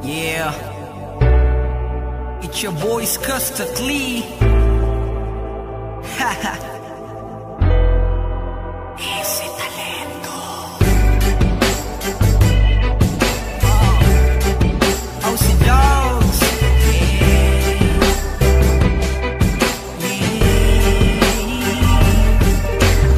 Yeah, it's your boys Custard Lee. Haha. Ese talento. Oh, si Dogs.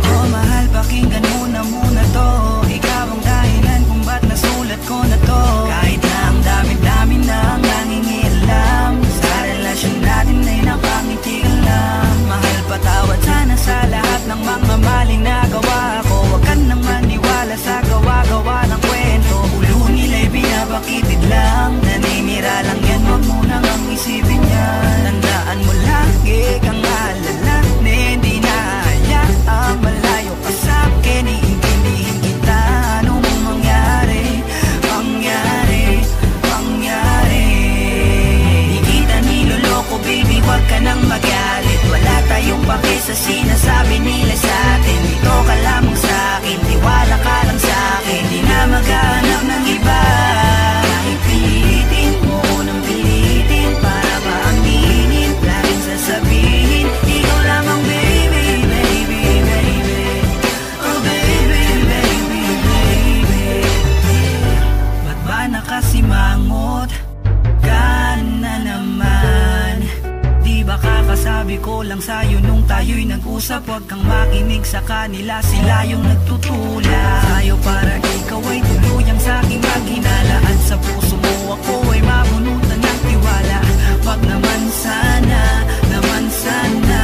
Oh, mahal, pakinggan mo na muna to. Ikaw ang dahilan kung ba't nasulat ko na to. Kahit na ang dami-dami na ang nangingialam, sa relasyon natin ay nakangiti ka lang. Mahal, patawad sana sa lahat ng mga maling nagawa ko. Huwag ka nang maniwala sa gawa-gawa ng kwento. Ulo nila'y binabakitid lang, naninira lang yan, huwag mo nang ang isipin yan. Tandaan mo lagi kang alala, na hindi na hayaang malayo ka sa'kin. Iintindihin kita, anong mangyari, mangyari, mangyari. Di kita niloloko baby, huwag ka nang magalit. Wala tayong pake sa sinasabi nila sa'tin. Dito ka lamang sa'kin, tiwala ka lang sa'kin. Di na maghanap ng iba. Kahit pilitin mo ko nang pilitin, para ba aminin, laging sasabihin ikaw lamang baby, baby, baby. Oh baby, baby, baby. Ba't ba nakasimangot ka na naman? Di ba kakasabi ko lang sa'yo nung tayo'y nag-usap? Huwag kang makinig sa kanila, sila yung nagtutula sa'yo para ikaw ay tuluyang sa'king maghinala. At sa puso mo ako ay mabunutan ng tiwala. Wag naman sana, naman sana.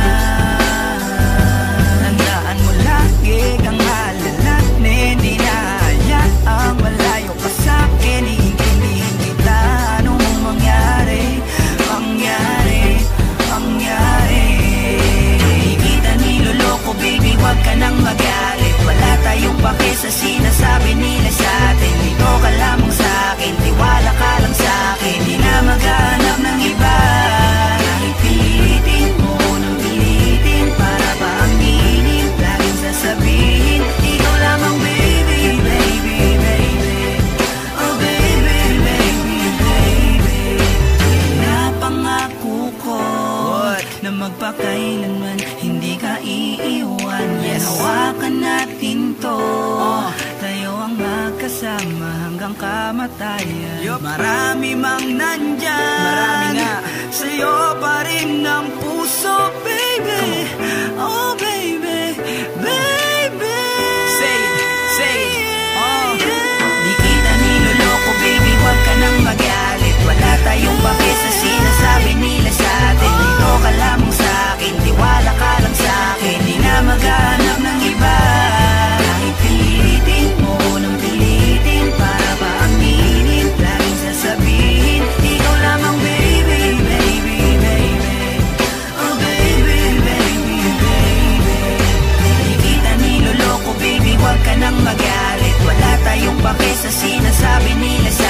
Tandaan mo lagi kang alala, na hindi na hayaang malayo ka sa'kin. Iintindihin kita, anong mangyari, mangyari, mangyari. Di kita niloloko baby, huwag ka nang magalit. Wala tayong pake sa sinasabi nila sa'tin. Dito ka lamang sa'kin, tiwala ka lang sa'kin. Di na maghanap ng iba. Kahit pilitin mo ko nang pilitin, para ba aminin, laging sasabihin ikaw lamang baby, baby, baby. Oh baby, baby, baby. Napangako ko na magpakailanman hindi ka iiwan. Yes, hawakan natin to, tayo ang magkasama hanggang kamatayan. Marami mang nandyan, marami nga, sa'yo pa rin ang puso baby. Oh baby, baby. Say it, oh. Di kita niloloko baby, huwag ka nang magalit. Wala tayong pake sa sinasabi nila sa'tin. Dito ka lamang sa'kin, tiwala ka lang sa'kin. Di na maghanap ng iba. Kahit pilitin mo ko nang pilitin, para ba aminin, laging sasabihin ikaw lamang baby, baby, baby. Oh baby, baby, baby. Di kita niloloko baby, huwag ka nang magalit. Wala tayong pake sa sinasabi nila sa